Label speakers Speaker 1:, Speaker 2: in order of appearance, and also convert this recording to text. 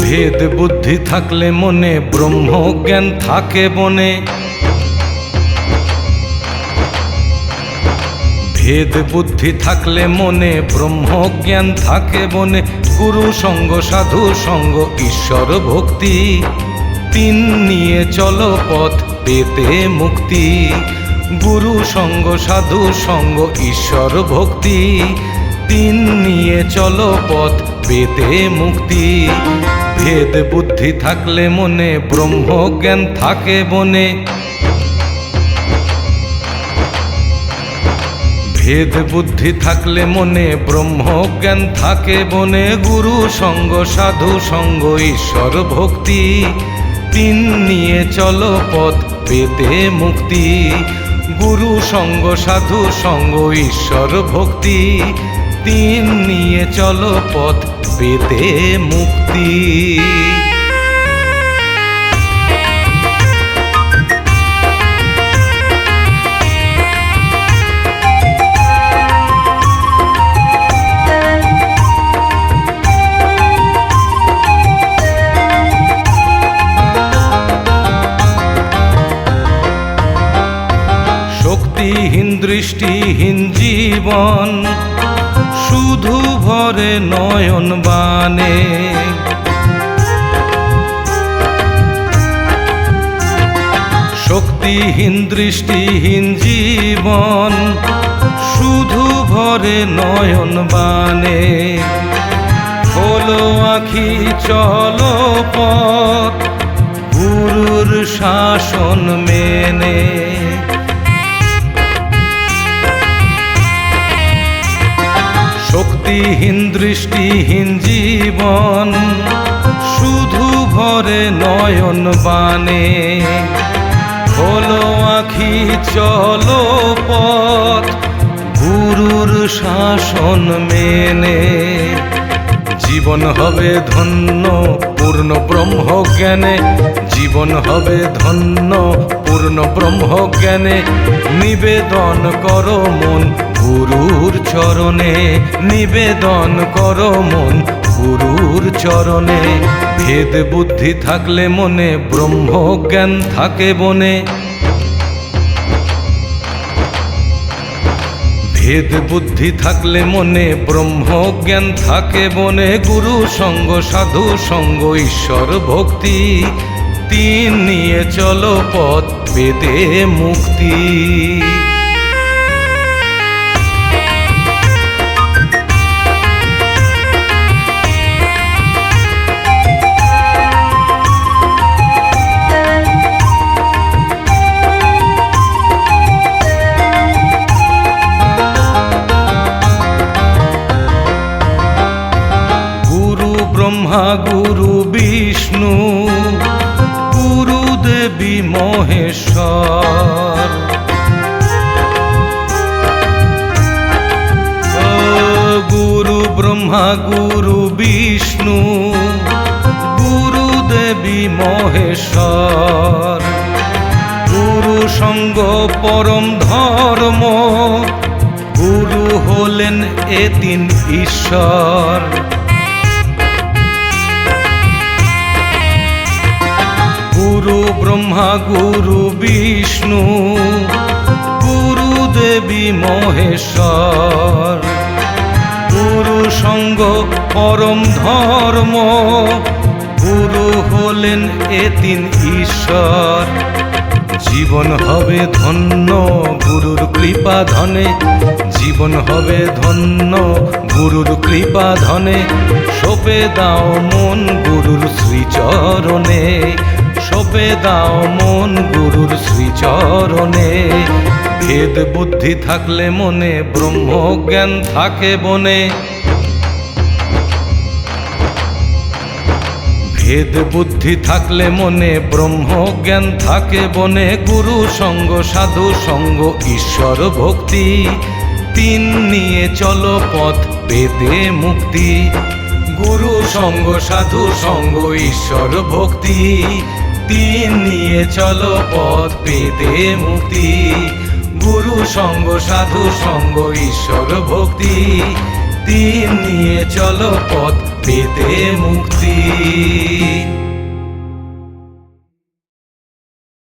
Speaker 1: ভেদ বুদ্ধি থাকলে মনে ব্রহ্মজ্ঞান থাকে বনে। ভেদ বুদ্ধি থাকলে মনে ব্রহ্মজ্ঞান থাকে বনে। গুরু সঙ্গ সাধু সঙ্গ ঈশ্বর ভক্তি, তিন নিয়ে চলো পথ পেতে মুক্তি। গুরু সঙ্গ সাধু সঙ্গ ঈশ্বর ভক্তি, তিন নিয়ে চলো পথ পেতে মুক্তি। ভেদ বুদ্ধি থাকলে মনে ব্রহ্মজ্ঞান থাকে বনে। ভেদ বুদ্ধি থাকলে মনে ব্রহ্মজ্ঞান থাকে বনে। গুরু সঙ্গ সাধু সঙ্গ ঈশ্বর ভক্তি, তিন নিয়ে চলো পথ পেতে মুক্তি। গুরু সঙ্গ সাধু সঙ্গ ঈশ্বর ভক্তি, তিন নিয়ে চলো পথ পেতে মুক্তি। শক্তিহীন দৃষ্টিহীন জীবন শুধু ভরে নয়ন বানে। শক্তিহীন দৃষ্টিহীন জীবন শুধু ভরে নয়ন বানে। খোলো আখি চলো পথ গুরুর শাসন মেনে। শক্তিহীন দৃষ্টিহীন জীবন শুধু ভরে নয়ন বানে। খোলো আখি চলো পথ গুরুর শাসন মেনে। জীবন হবে ধন্য পূর্ণ ব্রহ্মজ্ঞানে। জীবন হবে ধন্য পূর্ণ ব্রহ্মজ্ঞানে। নিবেদন করো মন গুরুর চরণে। নিবেদন করো মন গুরুর চরণে। ভেদ বুদ্ধি থাকলে মনে ব্রহ্মজ্ঞান থাকে বনে। ভেদ বুদ্ধি থাকলে মনে ব্রহ্মজ্ঞান থাকে বনে। গুরু সঙ্গ সাধু সঙ্গ ঈশ্বর ভক্তি, তিন নিয়ে চলো পথ পেতে মুক্তি। ব্রহ্মা গুরু বিষ্ণু গুরু দেবী মহেশ্বর। গুরু ব্রহ্মা গুরু বিষ্ণু গুরু দেবী মহেশ্বর। গুরু সঙ্গ পরম ধর্ম, গুরু হলেন এ তিন ঈশ্বর। গুরু ব্রহ্মা গুরু বিষ্ণু গুরু দেবী মহেশ্বর। গুরু সঙ্গ পরম ধর্ম, গুরু হলেন এ তিন ঈশ্বর। জীবন হবে ধন্য গুরুর কৃপা ধনে। জীবন হবে ধন্য গুরুর কৃপা ধনে। সঁপে দাও মন গুরুর শ্রীচরণে। সঁপে দাও মন গুরুর শ্রীচরণে। ভেদ বুদ্ধি থাকলে মনে ব্রহ্মজ্ঞান থাকে বনে। ভেদ বুদ্ধি থাকলে মনে ব্রহ্মজ্ঞান থাকে বনে। গুরু সঙ্গ সাধু সঙ্গ ঈশ্বর ভক্তি, তিন নিয়ে চলো পথ পেতে মুক্তি। গুরু সঙ্গ সাধু সঙ্গ ঈশ্বর ভক্তি, তিন নিয়ে চলো পথ পেতে মুক্তি। গুরু সঙ্গ সাধু সঙ্গ ঈশ্বর ভক্তি, তিন নিয়ে চলো পথ পেতে মুক্তি।